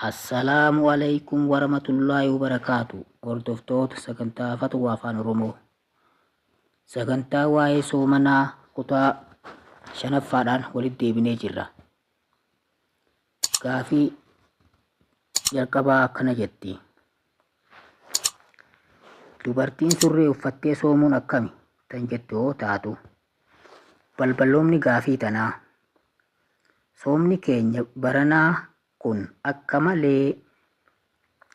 Assalamualaikum warahmatullahi wabarakatuh. Hordoftoota sagantaa Fatwaa Afaan Oromoo. Sagantaa waa'ee soomanaa kutaa shanaffaadhaan walitti deebinee jirra. Gaafii jalqabaa akkana jetti. Dubartiin surree uffattee soomuun akkami tan jette yoo taatu, balballoomni gaafii tanaa soomni keenya baranaa kun akka malee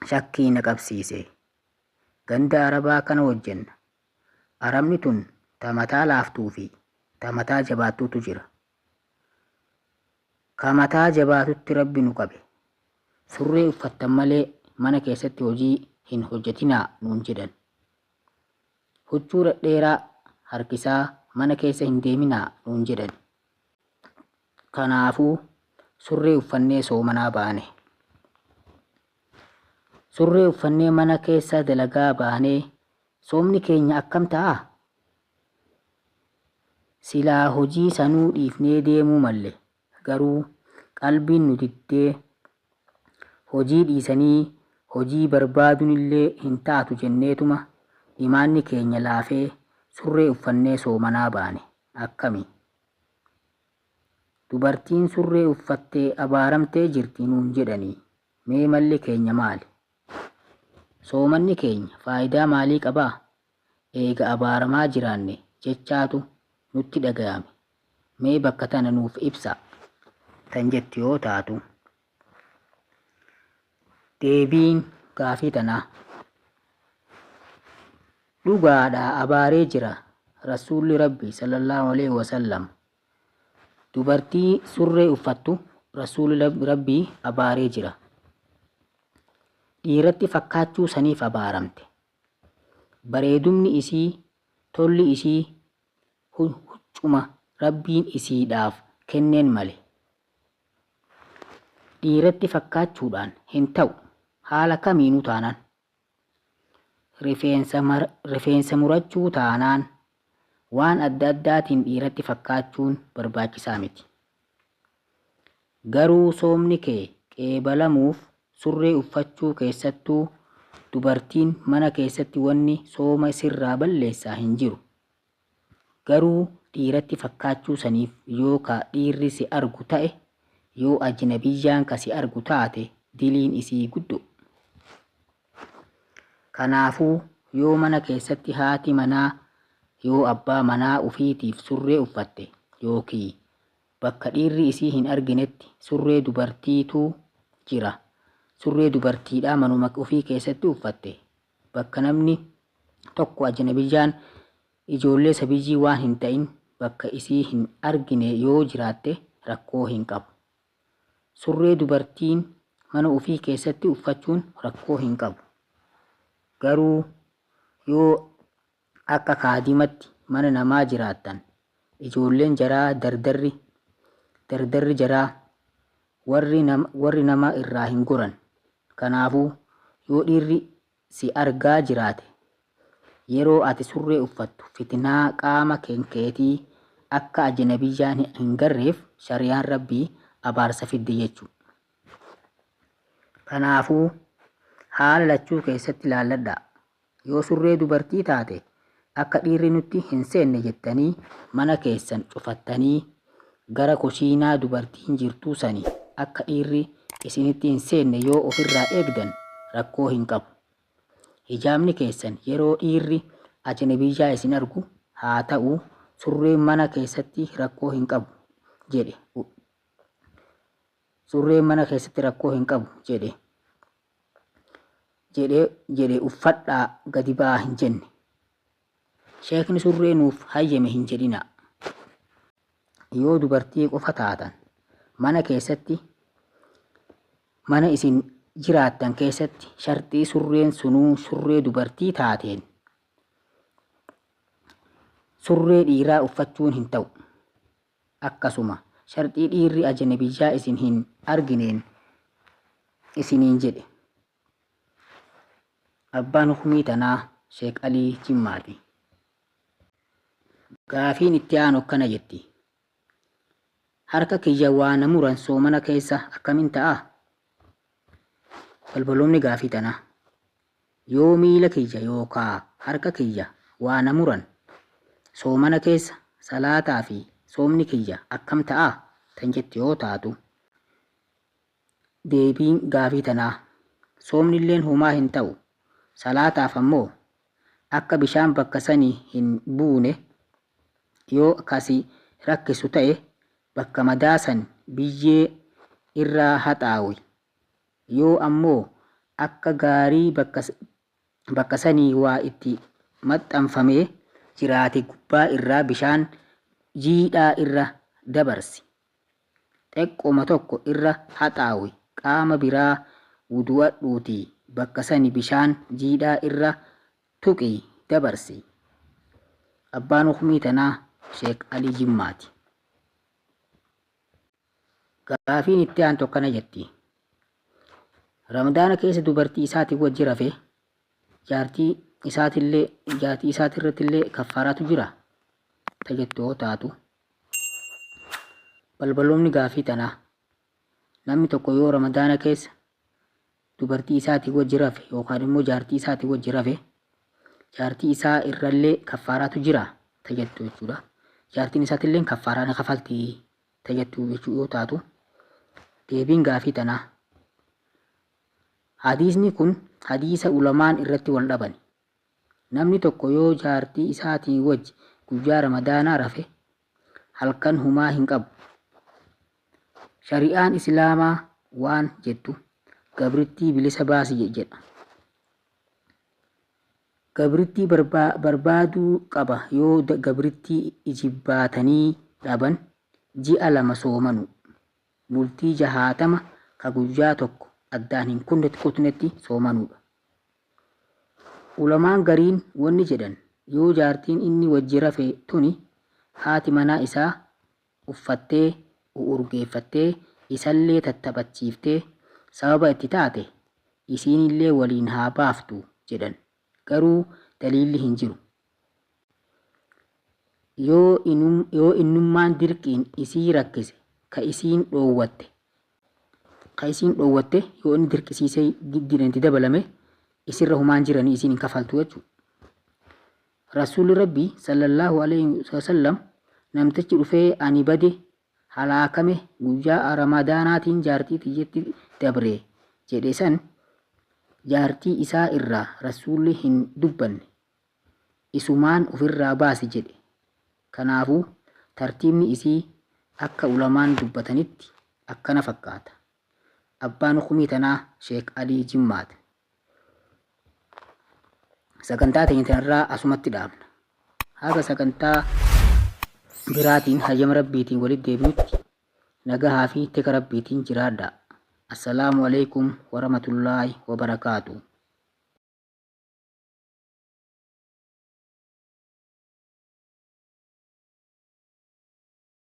shakkii na qabsiise. Ganda Arabaa kana hojjenna. Arabni tun tamataa laaftuu fi tamataa jabaatuutu jira. Kamataa jabaatutti rabbi nu qabe. Surree uffattan malee mana keessatti hojii hin hojjetinaa nuun jedhan. Huccuu dhedheeraa harkisaa mana keessa hin deeminaa nuun jedhan. Kanaafuu surree uffannee soomanaa baane. Surree uffannee mana keessa dalagaa baanee soomni keenya akkam ta'a? Silaa hojii sanuu dhiifnee deemuu malle, garuu qalbiin nu diddee hojii dhiisanii hojii barbaaduun illee hin taatu jenneetuma imaanni keenya laafee surree uffannee soomanaa baane. Akkami? Dubartiin surree uffattee abaaramtee jirti nuun jedhanii, mee malli keenya maali? Soomanni keenya faayidaa maalii qabaa? Eega abaaramaa jiraanne jechaatu nutti dhaga'ame. Mee bakka tana nuuf ibsa tan jetti yoo taatu, deebiin gaafii tanaa dhugaadhaa abaaree jira rasuulli rabbii sallallahu alaihi wasallam. Dubartii surree uffattu rasuulli rabbii abaaree jira. Dhiiratti fakkaachuu saniif abaaramte. Bareedumni isii, tolli isii huccuma rabbiin isiidhaaf kenneen male. Dhiiratti fakkaachuudhaan hin ta'u haala kamiinuu taanaan. Rifeensa murachuu taanaan waan adda addaatiin dhiiratti fakkaachuun barbaachisaa miti. Garuu soomni kee qeebalamuuf surree uffachuu keessattuu dubartiin mana keessatti wanni sooma sirraa balleessaa hin jiru. Garuu dhiiratti fakkaachuu saniif yoo ka dhiirri si argu ta'e, yoo ajnabiyyaan ka si argu taate diliin isii guddo. Kanaafuu yoo mana keessatti haati manaa yoo abbaa manaa ufiitiif surree uffatte yookiin bakka dhiirri isii hin arginetti surree dubartiitu jira. Surree dubartiidhaa manuma ufii keessatti uffatte bakka namni tokko ajnabiyyaan ijoollee sabiyyii waan hin ta'in bakka isii hin argine yoo jiraatte rakkoo hin qabu. Surree dubartiin mana ufii keessatti uffachuun rakkoo hin qabu. Garuu yoo akka kaadimatti mana namaa jiraattan ijoolleen jaraa dardarri jaraa warri nama irraa hin goran. Kanaafuu yoo dhiirri si argaa jiraate yeroo ati surree uffattu fitinaa qaama keetii akka ajnabiyyaan hin garreef shari'aan rabbii abaarsa fidde jechuudha. Kanaafuu haala lachuu keessatti ilaalladhaa. Yoo surree dubartii taate akka dhiirri nutti hin seenne jettanii mana keessan cufattanii gara kushiinaa dubartiin jirtuu sanii akka dhiirri isinitti hin seenne yoo ofirraa eegdan rakkoo hin qabu. Hijaabni keessan yeroo dhiirri ajnabiyyaa isin argu haa ta'u, surreen mana keessatti rakkoo hin qabu jedhe. Surreen mana keessatti rakkoo hin qabu jedhe uffadhaa gadi ba'aa hin jenne. Sheekni surree nuuf hayyame hin jedhinaa. Yoo dubartii qofa taatan mana keessatti, mana isin jiraattan keessatti sharxii surreen sunuu surree dubartii taateen surree dhiiraa uffachuun hin ta'u. Akkasuma sharxii dhiirri ajnabiyyaa isin hin argineen isiniin jedhe. Abbaan hukumii tanaa Sheek Alii Jimmaati. Gaafiin itti aanu akkana jetti. Harka kiyya waa na muran soomana keessa akkamiin ta'a? Balbaloonni gaafii tanaa yoo miila kiyya yookaa harka kiyya waa na muran soomana keessa salaataa fi soomni kiyya akkam ta'aa tan jette yoo taatu deebiin gaafii tanaa soomnilleen homaa hin ta'u salaataaf ammoo akka bishaan bakka sanii hin buune yoo akkasii rakkisu ta'e bakka madaasan biyyee irraa haxaawi yoo ammoo akka gaarii bakka sanii waa itti maxxanfamee jiraate gubbaa irraa bishaan jiidhaa irra dabarsi xiqqooma tokko irra haxaawi qaama biraa wudu'adhuutii bakka sani bishaan jiidhaa irra tuqii dabarsi. Abbaan hukumii tanaa Sheek Alii Jimmaati. Gaafiin itti aantu akkana jetti. Ramadaana keessa dubartii isaatii wajji rafee jaartii isaatirrattillee kaffaaraatu jira tajettu yoo taatu balbaloonni gaafii tanaa namni tokko yoo ramadaana keessa dubartii isaatii wajji rafe yookaan immoo jaartii isaatii wajji rafe jaartii isaa irrallee kaffaaraatu jira tajettu jechuudha. Jaartiin isaatillee kaffaaraa na kafaltii tajettu jechuu yoo taatu deebiin gaafii tanaa hadiisni kun hadiisa ulamaan irratti wal dhaban. Namni tokko yoo jaartii isaatii wajji guyyaa ramadaanaa rafe halkan humaa hin qabu. Shari'aan Islaamaa waan jettu gabrittii bilisa baasi jedha. Gabrittii barbaaduu qaba yoo gabrittii ijibbaatanii dhaban ji'a 2 soomanu bultii 60 ka guyyaa tokko addaan hin kutnetti soomanuudha. Ulamaan gariin wanni jedhan yoo jaartiin inni wajji rafe tuni haati manaa isaa uffattee urgeeffattee isallee tattaphachiiftee sababa itti taate isiinillee waliin haa baaftu jedhan garuu daliilli hin jiru. Yoo innummaan dirqiin isii rakkise ka isiin dhoowwatte yoo inni dirqisiisee giddiidhaan itti dabalame isirra humaan jiranii isiin hin kafaltu jechuudha. Rasuulli Rabbii sallallahu alaihi wasallam namtichi dhufee ani bade halaakame guyyaa ramadaanaatiin jaartii tiyyetti dabre jedhe san jaartii isaa irraa rasuulli hin dubbanne isumaan ofirraa baasi jedhe. Kanaafuu tartiibni isii akka ulamaan dubbatanitti akkana fakkaata. Abbaan hukumii tanaa Sheek Alii Jimmaati. Sagantaa teenya tanarraa asumatti dhaabna. Haga sagantaa biraatiin hayyama rabbiitiin walitti deebi'utti nagahaa fi tika rabbiitiin jiraadhaa. Assalaamu alaikum warahmatullaahi wabarakaatuh.